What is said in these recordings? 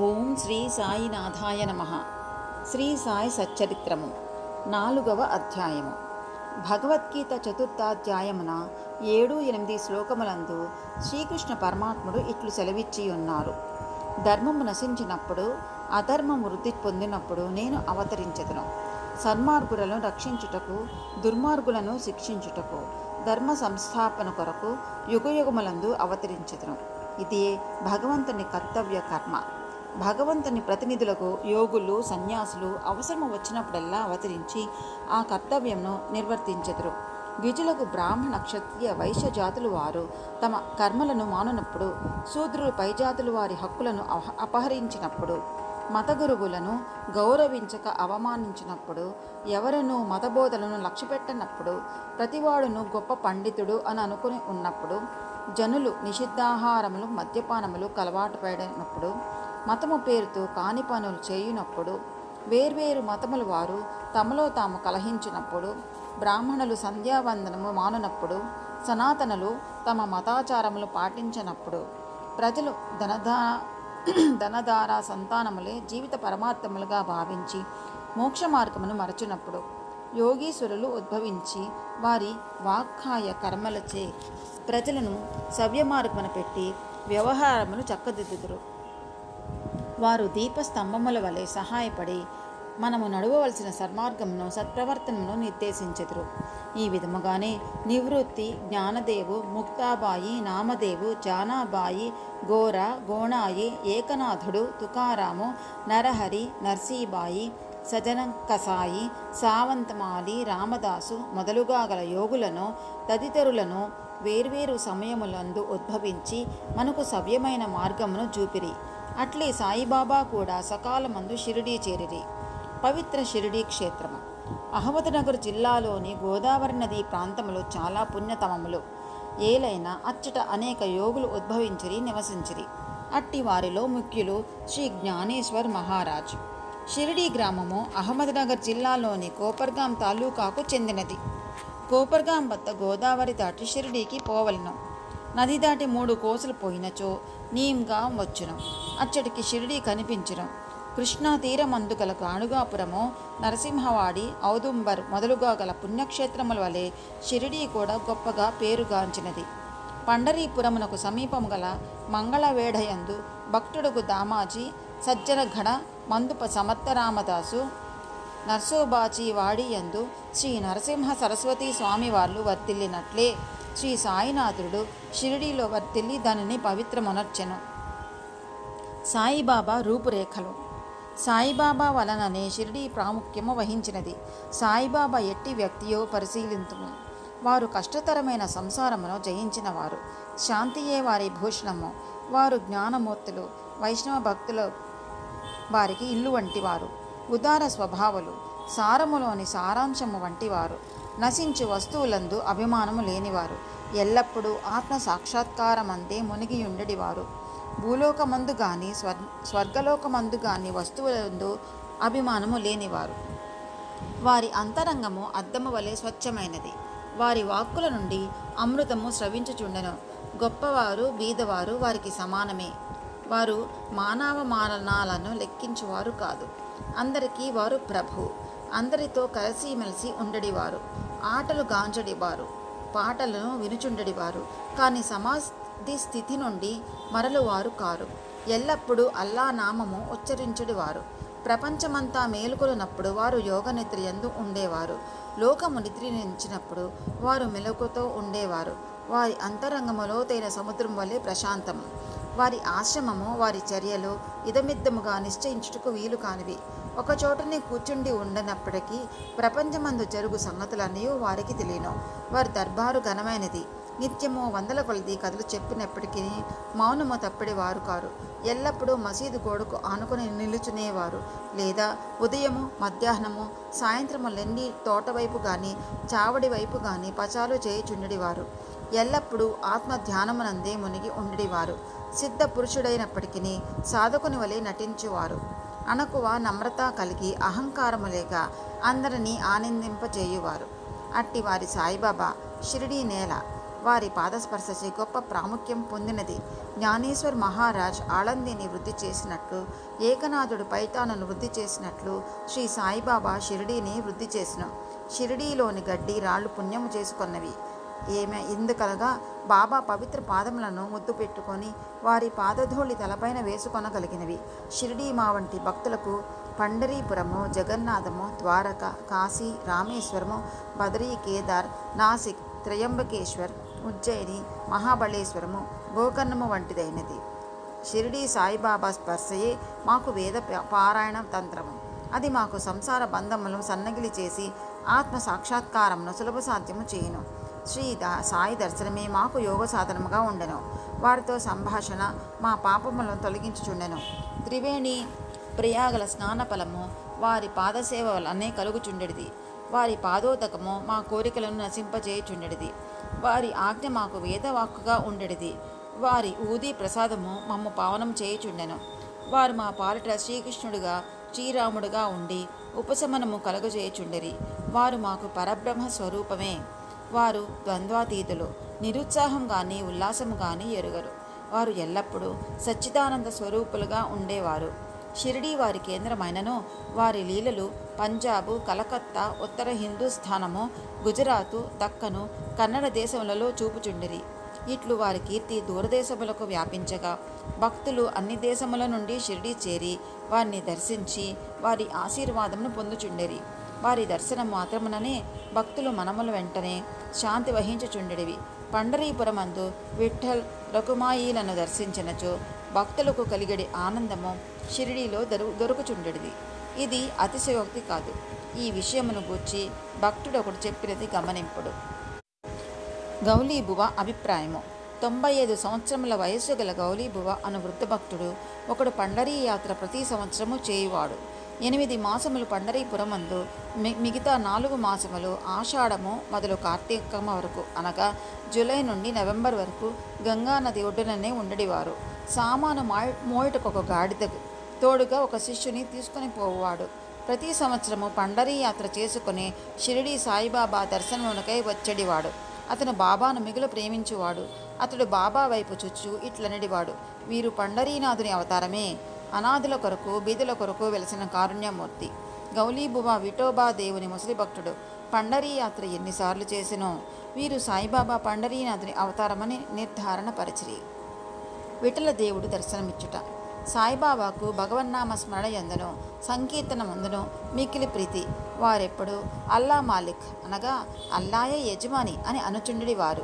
ఓం శ్రీ సాయినాథాయ నమః. శ్రీ సాయి సచ్చరిత్రము 4వ అధ్యాయము. భగవద్గీత 4వ అధ్యాయమున 7-8 శ్లోకములందు శ్రీకృష్ణ పరమాత్ముడు ఇట్లు సెలవిచ్చి ఉన్నారు. ధర్మము నశించినప్పుడు, అధర్మము వృద్ధి పొందినప్పుడు నేను అవతరించెదను. సన్మార్గులను రక్షించుటకు, దుర్మార్గులను శిక్షించుటకు, ధర్మ సంస్థాపన కొరకు యుగయుగములందు అవతరించెదను. ఇది భగవంతుని కర్తవ్య కర్మ. భగవంతుని ప్రతినిధులకు యోగులు, సన్యాసులు అవసరము వచ్చినప్పుడల్లా అవతరించి ఆ కర్తవ్యంను నిర్వర్తించెదరు. ద్విజులకు బ్రాహ్మణ, క్షత్రియ, వైశ్య జాతులు వారు తమ కర్మలను మానునప్పుడు, శూద్రులు పై జాతులు వారి హక్కులను అపహరించినప్పుడు, మత గురువులను గౌరవించక అవమానించినప్పుడు, ఎవరనూ మతబోధలను లక్ష్యపెట్టనప్పుడు, ప్రతివాడును గొప్ప పండితుడు అని అనుకుని ఉన్నప్పుడు, జనులు నిషిద్ధాహారములు, మద్యపానములు కలవాటు పడినప్పుడు, మతము పేరుతో కాని పనులు చేయునప్పుడు, వేర్వేరు మతముల వారు తమలో తాము కలహించినప్పుడు, బ్రాహ్మణులు సంధ్యావందనము మానునప్పుడు, సనాతనులు తమ మతాచారములు పాటించినప్పుడు, ప్రజలు ధనధార సంతానములే జీవిత పరమార్థములుగా భావించి మోక్ష మార్గమును మరచినప్పుడు, యోగీశ్వరులు ఉద్భవించి వారి వాక్కాయ కర్మలచే ప్రజలను సవ్యమార్గమున పెట్టి వ్యవహారమును చక్కదిద్దుదురు. వారు దీపస్తంభముల వలె సహాయపడి మనము నడవవలసిన సన్మార్గమును, సత్ప్రవర్తనను నిర్దేశించెదరు. ఈ విధముగానే నివృత్తి, జ్ఞానదేవు, ముక్తాబాయి, నామదేవు, జానాబాయి, గోర, గోణాయి, ఏకనాథుడు, తుకారాము, నరహరి, నర్సీబాయి, సజనకసాయి, సావంతమాలి, రామదాసు మొదలుగా గల యోగులను, తదితరులను వేర్వేరు సమయములందు ఉద్భవించి మనకు సవ్యమైన మార్గమును చూపిరి. అట్లే సాయిబాబా కూడా సకాలమందు షిరిడీ చేరిరి. పవిత్ర షిరిడీ క్షేత్రము అహ్మద్నగర్ జిల్లాలోని గోదావరి నదీ ప్రాంతములు చాలా పుణ్యతమములు. ఏలైనా అచ్చట అనేక యోగులు ఉద్భవించిరి, నివసించిరి. అట్టి వారిలో ముఖ్యులు శ్రీ జ్ఞానేశ్వర్ మహారాజ్. షిరిడీ గ్రామము అహ్మద్నగర్ జిల్లాలోని కోపర్గాం తాలూకాకు చెందినది. కోపర్గాం వద్ద గోదావరి దాటి షిరిడీకి పోవలను. నది దాటి 3 కోసలు పోయినచో నీమ్గాం వచ్చును. అచ్చటికి షిరిడీ కనిపించును. కృష్ణా తీరమందు గల గాణుగాపురము, నరసింహవాడి, ఔదుంబర్ మొదలుగా గల పుణ్యక్షేత్రముల వలె షిరిడీ కూడా గొప్పగా పేరుగాంచినది. పండరీపురమునకు సమీపము గల మంగళవేఢయందు భక్తుడుగు దామాజీ, సజ్జన ఘన మందుప సమర్థరామదాసు, నర్సోబాచి వాడియందు శ్రీ నరసింహ సరస్వతీ స్వామివార్లు వర్ధిల్లినట్లే శ్రీ సాయినాథుడు షిరిడీలో వర్ధిల్లి దానిని పవిత్రమునర్చెను. సాయిబాబా రూపురేఖలు. సాయిబాబా వలననే షిరిడీ ప్రాముఖ్యము వహించినది. సాయిబాబా ఎట్టి వ్యక్తియో పరిశీలింతుము. వారు కష్టతరమైన సంసారమును జయించినవారు. శాంతియే వారి భూషణము. వారు జ్ఞానమూర్తులు, వైష్ణవ భక్తుల వారికి ఇల్లు వంటివారు. ఉదార స్వభావులు, సారములోని సారాంశము వంటివారు. నశించు వస్తువులందు అభిమానము లేనివారు. ఎల్లప్పుడూ ఆత్మ సాక్షాత్కారమందే మునిగియుండెడివారు. భూలోకమందు గాని స్వర్గలోకమందు గాని వస్తువులందు అభిమానము లేనివారు. వారి అంతరంగము అద్దము వలె స్వచ్ఛమైనది. వారి వాక్కుల నుండి అమృతము స్రవించుచుండెను. గొప్పవారు, బీదవారు వారికి సమానమే. వారు మానవమానాలను లెక్కించువారు కాదు. అందరికీ వారు ప్రభు. అందరితో కలిసిమెలిసి ఉండడివారు. ఆటలు గాంచడివారు, పాటలను వినుచుండడివారు. కానీ సమాధి స్థితి నుండి మరలువారు కారు. ఎల్లప్పుడూ అల్లా నామము ఉచ్చరించడివారు. ప్రపంచమంతా మేలుకొలినప్పుడు వారు యోగ నిద్రయందు ఉండేవారు. లోకము నిద్రించినప్పుడు వారు మెలకుతో ఉండేవారు. వారి అంతరంగము లోతైన సముద్రం వలె ప్రశాంతము. వారి ఆశ్రమము, వారి చర్యలు ఇదమిద్దముగా నిశ్చయించుటకు వీలు కానివి. ఒకచోటనే కూర్చుండి ఉండనప్పటికీ ప్రపంచమందు జరుగు సంగతులన్నీ వారికి తెలియను. వారి దర్బారు ఘనమైనది. నిత్యము 100 కొలది కథలు చెప్పినప్పటికీ మౌనము తప్పిడివారు కారు. ఎల్లప్పుడూ మసీదు గోడకు ఆనుకుని నిలుచునేవారు. లేదా ఉదయము, మధ్యాహ్నము, సాయంత్రము లెండి తోటవైపు గాని చావడి వైపు గాని పచాలు చేయుచుండడివారు. ఎల్లప్పుడూ ఆత్మ ధ్యానమునందే మునిగి ఉండడివారు. సిద్ధ పురుషుడైనప్పటికీ సాధకుని వలె నటించువారు. అణకువ, నమ్రత కలిగి అహంకారము లేక అందరినీ ఆనందింపజేయువారు. అట్టి వారి సాయిబాబా షిరిడీ నేల వారి పాదస్పర్శచే గొప్ప ప్రాముఖ్యం పొందినది. జ్ఞానేశ్వర్ మహారాజ్ ఆళందిని వృద్ధి చేసినట్లు, ఏకనాథుడు పైతానును వృద్ధి చేసినట్లు శ్రీ సాయిబాబా షిరిడీని వృద్ధి చేసిను. షిరిడీలోని గడ్డి రాళ్ళు పుణ్యము చేసుకొన్నవి. ఎందుకనగా బాబా పవిత్ర పాదములను ముద్దు పెట్టుకొని వారి పాదధూళి తలపైన వేసుకొనగలిగినవి. షిరిడీ మా వంటి భక్తులకు పండరీపురము, జగన్నాథము, ద్వారక, కాశీ, రామేశ్వరము, బదరీ, కేదార్, నాసిక్, త్రయంబకేశ్వర్, ఉజ్జయిని, మహాబళేశ్వరము, గోకర్ణము వంటిదైనది. షిరిడీ సాయిబాబా స్పర్శయే మాకు వేద పారాయణ తంత్రము. అది మాకు సంసార బంధములను సన్నగిలి చేసి ఆత్మ సాక్షాత్కారమును సులభ సాధ్యము చేయును. సాయి దర్శనమే మాకు యోగ సాధనముగా ఉండెను. వారితో సంభాషణ మా పాపములను తొలగించుచుండెను. త్రివేణి ప్రయాగల స్నానఫలము వారి పాదసేవ వలనే కలుగుచుండెడిది. వారి పాదోదకము మా కోరికలను నశింపజేయుచుండెడిది. వారి ఆజ్ఞ మాకు వేదవాక్కుగా ఉండెడిది. వారి ఊది ప్రసాదము మమ్ము పావనం చేయుచుండెను. వారు మా పాలిట శ్రీకృష్ణుడిగా, శ్రీరాముడుగా ఉండి ఉపశమనము కలుగజేయుచుండిరి. వారు మాకు పరబ్రహ్మ స్వరూపమే. వారు ద్వంద్వాతీతులు. నిరుత్సాహం కానీ ఉల్లాసము కానీ ఎరుగరు. వారు ఎల్లప్పుడూ సచ్చిదానంద స్వరూపులుగా ఉండేవారు. షిరిడీ వారి కేంద్రమైనను వారి లీలలు పంజాబు, కలకత్తా, ఉత్తర హిందూస్థానము, గుజరాతు, దక్కను, కన్నడ దేశములలో చూపుచుండిరి. ఇట్లు వారి కీర్తి దూరదేశములకు వ్యాపించగా భక్తులు అన్ని దేశముల నుండి షిరిడీ చేరి వారిని దర్శించి వారి ఆశీర్వాదమును పొందుచుండిరి. వారి దర్శనం మాత్రముననే భక్తులు మనముల వెంటనే శాంతి వహించుచుండెడివి. పండరీపురమందు విఠల్, రకుమాయిలను దర్శించినచో భక్తులకు కలిగడి ఆనందము షిరిడీలో దొరుకుచుండెడిది. ఇది అతిశయోక్తి కాదు. ఈ విషయమును గూర్చి భక్తుడొకడు చెప్పినది గమనింపుడు. గౌలీబువ అభిప్రాయము. 95 సంవత్సరముల వయస్సు గల గౌలీబువ అను వృద్ధ భక్తుడు ఒకడు పండరీ యాత్ర ప్రతి సంవత్సరము చేయువాడు. 8 మాసములు పండరీపురమందు, మిగతా 4 మాసములు ఆషాఢము మొదలు కార్తీకము వరకు, అనగా జూలై నుండి నవంబర్ వరకు గంగానది ఒడ్డుననే ఉండడివారు. సామాను మోయుటకొక గాడిదకు తోడుగా ఒక శిష్యుని తీసుకుని పోవాడు. ప్రతి సంవత్సరము పండరీ యాత్ర చేసుకుని షిరిడీ సాయిబాబా దర్శనమునకై వచ్చేడివాడు. అతను బాబాను మిగులు ప్రేమించువాడు. అతడు బాబా వైపు చుచ్చు ఇట్లనడివాడు: వీరు పండరీనాథుని అవతారమే. అనాథుల కొరకు, బీదుల కొరకు వెలసిన కారుణ్యమూర్తి. గౌలీబువ విఠోబా దేవుని ముసలి భక్తుడు. పండరీ యాత్ర ఎన్నిసార్లు చేసినో వీరు సాయిబాబా పండరీనాథుని అవతారమని నిర్ధారణ పరిచిరి. విఠల దేవుడు దర్శనమిచ్చుట. సాయిబాబాకు భగవన్నామ స్మరణ యందును, సంకీర్తనమందును మిక్కిలి ప్రీతి. వారెప్పుడు అల్లా మాలిక్, అనగా అల్లాయే యజమాని అని అనుచుండెడివారు.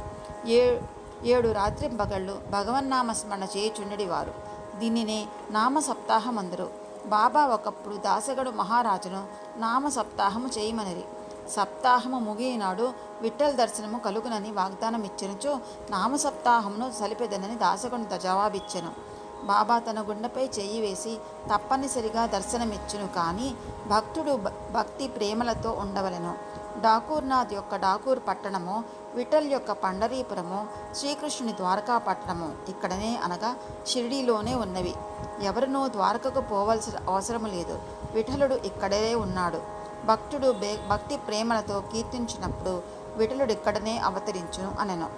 7 రాత్రింపగళ్ళు భగవన్నామ స్మరణ చేయుచుండెడివారు. దీనినే నామ సప్తాహమందరు. బాబా ఒకప్పుడు దాసగడు మహారాజును నామ సప్తాహము చేయమనిరి. సప్తాహము ముగియనాడు విఠల్ దర్శనము కలుగునని వాగ్దానం ఇచ్చినచో నామ సప్తాహమును సలిపెదనని దాసగడు జవాబిచ్చెను. బాబా తన గుండెపై చెయ్యి వేసి తప్పనిసరిగా దర్శనమిచ్చును. కానీ భక్తుడు భక్తి ప్రేమలతో ఉండవలెను. డాకూర్నాథ్ యొక్క డాకూర్ పట్టణము, విఠల్ యొక్క పండరీపురము, శ్రీకృష్ణుని ద్వారకా పట్టణము ఇక్కడనే, అనగా షిరిడీలోనే ఉన్నవి. ఎవరినో ద్వారకకు పోవలసిన అవసరము లేదు. విఠలుడు ఇక్కడే ఉన్నాడు. భక్తుడు భక్తి ప్రేమలతో కీర్తించినప్పుడు విఠలుడు ఇక్కడనే అవతరించును అనెను.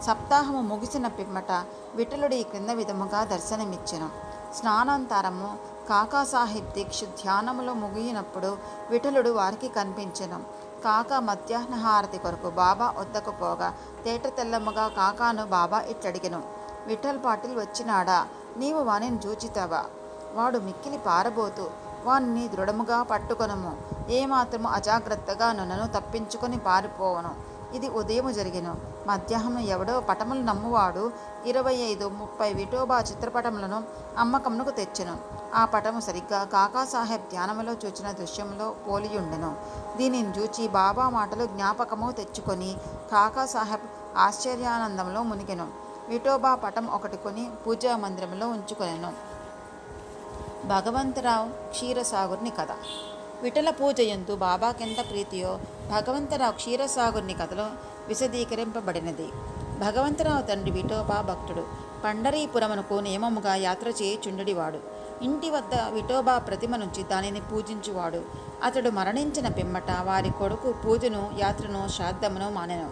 సప్తాహము ముగిసిన పిమ్మట విఠలుడు ఈ క్రింద విధముగా దర్శనమిచ్చెను. స్నానాంతరము కాకాసాహెబ్ దీక్షిత్ ధ్యానములో ముగియినప్పుడు విఠలుడు వారికి కనిపించెను. కాకా మధ్యాహ్న హారతి కొరకు బాబా వద్దకు పోగా తేట తెల్లముగా కాకాను బాబా ఇట్లడిగెను: విఠల్ పాటిల్ వచ్చినాడా? నీవు వానిని చూచితావా? వాడు మిక్కిలి పారబోతు. వానిని దృఢముగా పట్టుకొనము. ఏమాత్రము అజాగ్రత్తగా నన్ను తప్పించుకొని పారిపోవను. ఇది ఉదయము జరిగెను. మధ్యాహ్నం ఎవడో పటములు నమ్మువాడు 25-30 విఠోబా చిత్రపటములను అమ్మకమునకు తెచ్చెను. ఆ పటము సరిగ్గా కాకాసాహెబ్ ధ్యానములో చూచిన దృశ్యంలో పోలియుండెను. దీనిని చూచి బాబా మాటలు జ్ఞాపకము తెచ్చుకొని కాకాసాహెబ్ ఆశ్చర్యానందంలో మునిగెను. విఠోబా పటం ఒకటి కొని పూజా మందిరంలో ఉంచుకొనెను. భగవంతరావు క్షీరసాగర్ని కథ. విఠల పూజ యందు బాబాకెంత ప్రీతియో భగవంతరావు క్షీరసాగర్ని కథలో విశదీకరింపబడినది. భగవంతరావు తండ్రి విఠోబా భక్తుడు. పండరీపురమునకు నియమముగా యాత్ర చేయుచుండెడివాడు. ఇంటి వద్ద విఠోబా ప్రతిమ నుంచి దానిని పూజించువాడు. అతడు మరణించిన పిమ్మట వారి కొడుకు పూజను, యాత్రను, శ్రాద్ధమును మానెను.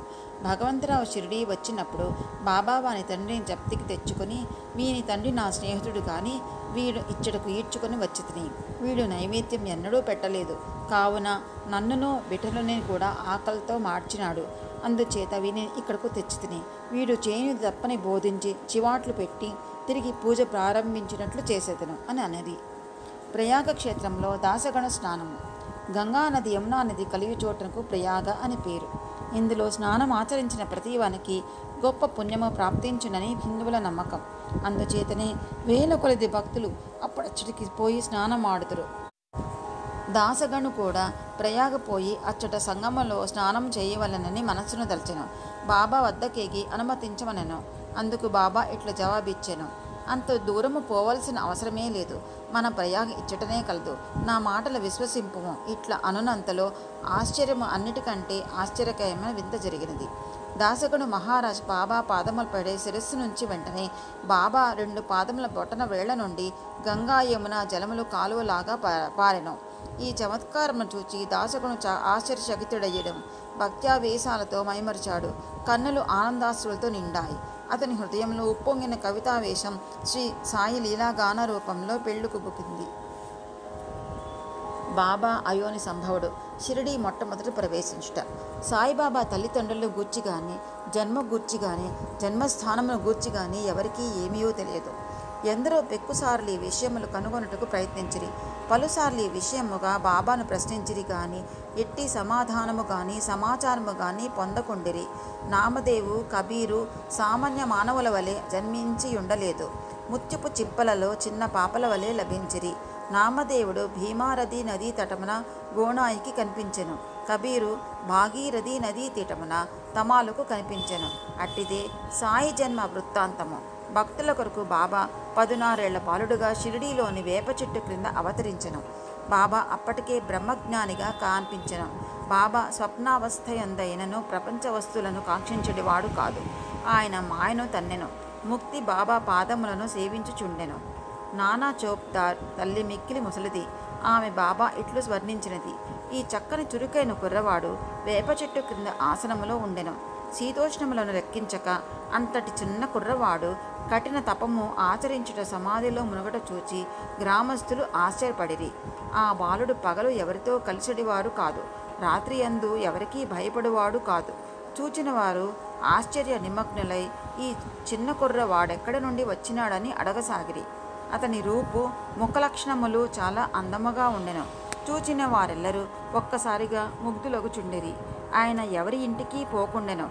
భగవంతరావు షిరిడీ వచ్చినప్పుడు బాబా వాని తండ్రిని జప్తికి తెచ్చుకొని, వీని తండ్రి నా స్నేహితుడు కానీ వీడు ఇచ్చటకు ఈడ్చుకొని వచ్చితిని. వీడు నైవేద్యం ఎన్నడూ పెట్టలేదు, కావున నన్నును బిడ్డలని కూడా ఆకలితో మార్చినాడు. అందుచేత వీని ఇక్కడకు తెచ్చితిని. వీడు చేయనిది తప్పని బోధించి చివాట్లు పెట్టి తిరిగి పూజ ప్రారంభించినట్లు చేసేదను అని అన్నది. ప్రయాగ క్షేత్రంలో దాసగణ స్నానము. గంగానది యమునా నది కలిగి చోటకు ప్రయాగ అని పేరు. ఇందులో స్నానం ఆచరించిన ప్రతివానికి గొప్ప పుణ్యము ప్రాప్తించునని హిందువుల నమ్మకం. అందుచేతనే వేల కొలది భక్తులు అప్పుడచ్చటికి పోయి స్నానం ఆడుతురు. దాసగను కూడా ప్రయాగ పోయి అచ్చట సంగమంలో స్నానం చేయవలనని మనస్సును దల్చెను. బాబా వద్దకేగి అనుమతించమనెను. అందుకు బాబా ఇట్లా జవాబిచ్చెను: అంత దూరము పోవలసిన అవసరమే లేదు, మన ప్రయాగ ఇచ్చటనే కలదు. నా మాటలు విశ్వసింపుము. ఇట్లా అనునంతలో ఆశ్చర్యము అన్నిటికంటే ఆశ్చర్యకరమైన వింత జరిగినది. దాసగను మహారాజ్ బాబా పాదముల పడే శిరస్సు నుంచి వెంటనే బాబా 2 పాదముల బొటన వేళ్ల నుండి గంగా యమున జలములు కాలువలాగా పారెను. ఈ చమత్కారమును చూచి దాసగను ఆశ్చర్యచకితుడయ్యడం, భక్త్యావేశాలతో మైమరిచాడు. కన్నులు ఆనందాశ్రులతో నిండాయి. అతని హృదయంలో ఉప్పొంగిన కవితావేశం శ్రీ సాయి లీలాగాన రూపంలో పెళ్ళుకుబుకింది. బాబా అయోని సంభవుడు షిరిడీ మొట్టమొదటి ప్రవేశించుట. సాయిబాబా తల్లిదండ్రులు గూర్చి కానీ, జన్మ గూర్చి కానీ, జన్మస్థానమును గూర్చి కానీ ఎవరికీ ఏమీయో తెలియదు. ఎందరో పెక్కుసార్లు ఈ విషయములు కనుగొనుటకు ప్రయత్నించిరి. పలుసార్లు ఈ విషయముగా బాబాను ప్రశ్నించిరి కానీ ఎట్టి సమాధానము కానీ సమాచారము కానీ పొందకుండిరి. నామదేవు, కబీరు సామాన్య మానవుల వలె జన్మించి ఉండలేదు. ముత్యపు చిప్పలలో చిన్న పాపల వలె లభించిరి. నామదేవుడు భీమారథి నదీ తటమున గోనాయికి కనిపించెను. కబీరు భాగీరథి నదీ తీటమున తమాలకు కనిపించెను. అట్టిదే సాయి జన్మ వృత్తాంతము. భక్తుల కొరకు బాబా 16 ఏళ్ల బాలుడుగా షిరిడీలోని వేప చెట్టు క్రింద అవతరించెను. బాబా అప్పటికే బ్రహ్మజ్ఞానిగా కనిపించెను. బాబా స్వప్నావస్థయందైనను ప్రపంచ వస్తువులను కాంక్షించేవాడు కాదు. ఆయన మాయను తన్నెను. ముక్తి బాబా పాదములను సేవించుచుండెను. నానా చోప్దార్ తల్లి మిక్కిలి ముసలిది. ఆమె బాబా ఇట్లు వర్ణించినది: ఈ చక్కని చురుకైన కుర్రవాడు వేప చెట్టు క్రింద ఆసనములో ఉండెను. శీతోష్ణములను లెక్కించక అంతటి చిన్న కుర్రవాడు కఠిన తపము ఆచరించుట సమాధిలో మునుగట చూచి గ్రామస్తులు ఆశ్చర్యపడిరి. ఆ బాలుడు పగలు ఎవరితో కలిసడివాడు కాదు, రాత్రి యందు ఎవరికీ భయపడువాడు కాదు. చూచిన వారు ఆశ్చర్య నిమగ్నులై ఈ చిన్న కుర్రవాడెక్కడ నుండి వచ్చినాడని అడగసాగిరి. అతని రూపు, ముఖలక్షణములు చాలా అందముగా ఉండెను. చూచిన వారెల్లరూ ఒక్కసారిగా ముగ్ధులగుచుండిరి. ఆయన ఎవరి ఇంటికి పోకుండెను.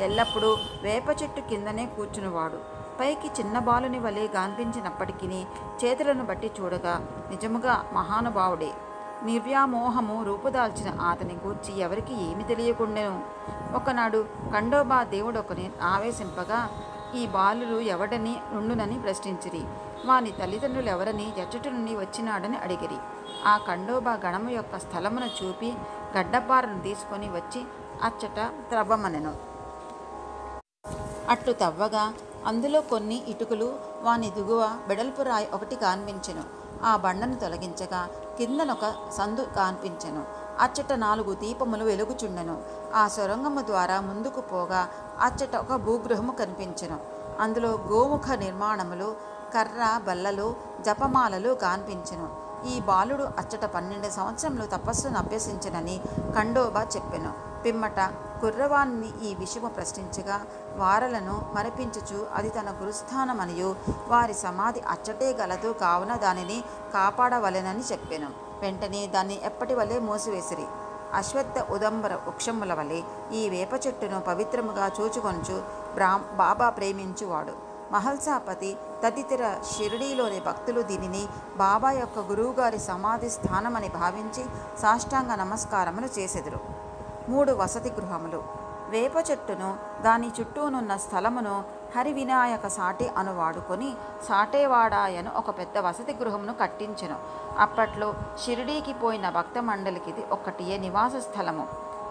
ఎల్లప్పుడూ వేప చెట్టు కిందనే కూర్చునివాడు. పైకి చిన్న బాలుని వలె గాన్పించినప్పటికీ చేతులను బట్టి చూడగా నిజముగా మహానుభావుడే. నిర్వ్యామోహము రూపుదాల్చిన అతని గూర్చి ఎవరికి ఏమి తెలియకుండెను. ఒకనాడు ఖండోబా దేవుడొకని ఆవేశింపగా ఈ బాలుడు ఎవడని నుండునని ప్రశ్నించిరి. వాని తల్లిదండ్రులు ఎవరని ఎచ్చట నుండి వచ్చినాడని అడిగిరి. ఆ ఖండోబా గణము యొక్క స్థలమును చూపి గడ్డపారను తీసుకొని వచ్చి అచ్చట త్రవ్వమనెను. అట్లు తవ్వగా అందులో కొన్ని ఇటుకలు, వాని దిగువ బెడల్పు రాయి ఒకటి కాన్పించెను. ఆ బండను తొలగించగా కిందనొక సందు కాన్పించెను. అచ్చట 4 దీపములు వెలుగుచుండెను. ఆ సొరంగము ద్వారా ముందుకు పోగా అచ్చట ఒక భూగృహము కనిపించెను. అందులో గోముఖ నిర్మాణములు, కర్ర, బల్లలు, జపమాలలు కాన్పించెను. ఈ బాలుడు అచ్చట 12 సంవత్సరములు తపస్సును అభ్యసించనని ఖండోబా చెప్పెను. పిమ్మట కుర్రవాణ్ణి ఈ విషయము ప్రశ్నించగా వారలను మరపించుచు అది తన గురుస్థానమనియు వారి సమాధి అచ్చటే గలదు, కావున దానిని కాపాడవలెనని చెప్పెను. వెంటనే దాన్ని ఎప్పటి వలె మూసివేసిరి. అశ్వత్థ ఉదంబర వృక్షముల వలె ఈ వేప చెట్టును పవిత్రముగా చూచుకొనుచు బాబా ప్రేమించువాడు. మహల్సాపతి తదితర షిరిడీలోని భక్తులు దీనిని బాబా యొక్క గురువుగారి సమాధి స్థానమని భావించి సాష్టాంగ నమస్కారములు చేసెదరు. 3 వసతి గృహములు. వేప చెట్టును దాని చుట్టూనున్న స్థలమును హరివినాయక సాటి అను వాడుకొని సాటేవాడాయను ఒక పెద్ద వసతి గృహమును కట్టించెను. అప్పట్లో షిరిడీకి పోయిన భక్త మండలికిది ఒక్కటియే నివాస స్థలము.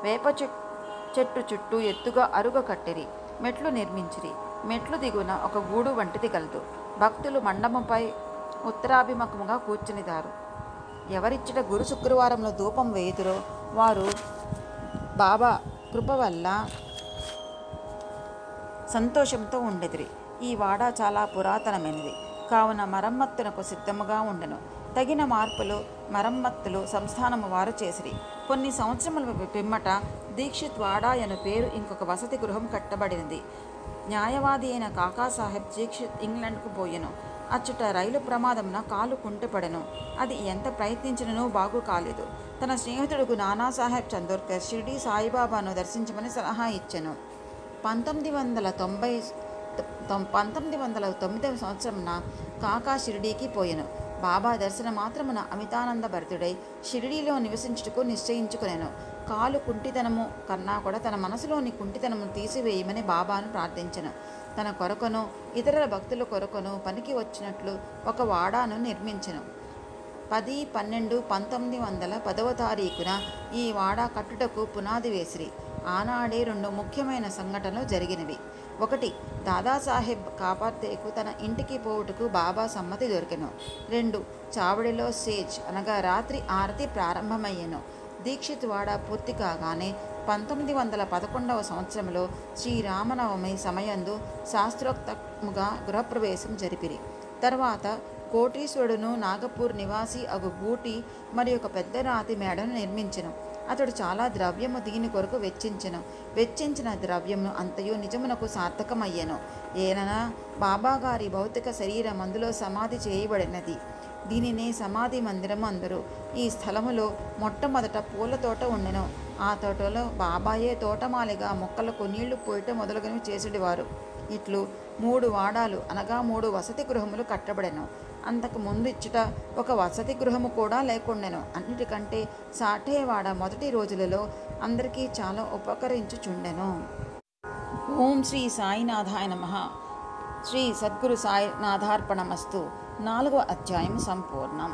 వేప చెట్టు చుట్టూ ఎత్తుగా అరుగ కట్టిరి. మెట్లు నిర్మించిరి. మెట్లు దిగున ఒక గూడు వంటిది గలదు. భక్తులు మండపంపై ఉత్తరాభిముఖముగా కూర్చునిదారు. ఎవరిచ్చట గురు శుక్రవారంలో ధూపం వేయుదురో వారు బాబా కృప వల్ల సంతోషంతో ఉండెదిరి. ఈ వాడ చాలా పురాతనమైనది కావున మరమ్మత్తునకు సిద్ధముగా ఉండెను. తగిన మార్పులు మరమ్మత్తులు సంస్థానము వారు చేసిరి. కొన్ని సంవత్సరముల పిమ్మట దీక్షిత్ వాడా అను పేరు ఇంకొక వసతి గృహం కట్టబడినది. న్యాయవాది అయిన కాకాసాహెబ్ దీక్షిత్ ఇంగ్లండ్కు పోయెను. అచ్చట రైలు ప్రమాదమున కాలు కుంటుపడెను. అది ఎంత ప్రయత్నించినను బాగు కాలేదు. తన స్నేహితుడుకు నానాసాహెబ్ చందోర్కర్ షిరిడీ సాయిబాబాను దర్శించమని సలహా ఇచ్చెను. 1909 సంవత్సరమున కాకా షిరిడీకి పోయెను. బాబా దర్శన మాత్రమున అమితానంద భరితుడై షిరిడీలో నివసించుటకు నిశ్చయించుకునేను. కాలు కుంటితనము కన్నా కూడా తన మనసులోని కుంటితనమును తీసివేయమని బాబాను ప్రార్థించెను. తన కొరకును ఇతరుల భక్తుల కొరకును పనికి వచ్చినట్లు ఒక వాడాను నిర్మించెను. 10/12/1910 ఈ వాడా కట్టుటకు పునాది వేసిరి. ఆనాడే 2 ముఖ్యమైన సంఘటనలు జరిగినవి. 1. దాదాసాహెబ్ కాపర్తేకు తన ఇంటికి పోవుటకు బాబా సమ్మతి దొరికెను. 2. చావడిలో సేజ్ అనగా రాత్రి ఆరతి ప్రారంభమయ్యెను. దీక్షిత్ వాడ పూర్తి కాగానే 1911 సంవత్సరంలో శ్రీరామనవమి సమయందు శాస్త్రోక్తముగా గృహప్రవేశం జరిపిరి. తర్వాత కోటీశ్వరుడును నాగపూర్ నివాసి అగు బూటి మరి ఒక పెద్ద రాతి మేడను నిర్మించెను. అతడు చాలా ద్రవ్యము దీని కొరకు వెచ్చించిన ద్రవ్యము అంతయు నిజమునకు సార్థకమయ్యెను. ఏలనా బాబాగారి భౌతిక శరీరం అందులో సమాధి చేయబడినది. దీనినే సమాధి మందిరము అందరు. ఈ స్థలములో మొట్టమొదట పూల తోట ఉండెను. ఆ తోటలో బాబాయే తోటమాలిగా మొక్కలకు నీళ్లు పోయటం మొదలుగని చేసేవారు. ఇట్లు 3 వాడాలు అనగా 3 వసతి గృహములు కట్టబడెను. అంతకు ముందు ఇచ్చుట ఒక వసతి గృహము కూడా లేకుండెను. అన్నిటికంటే సాఠేవాడ మొదటి రోజులలో అందరికీ చాలా ఉపకరించుచుండెను. ఓం శ్రీ సాయినాథాయ నమః. శ్రీ సద్గురు సాయినాథార్పణమస్తు. 4వ అధ్యాయం సంపూర్ణం.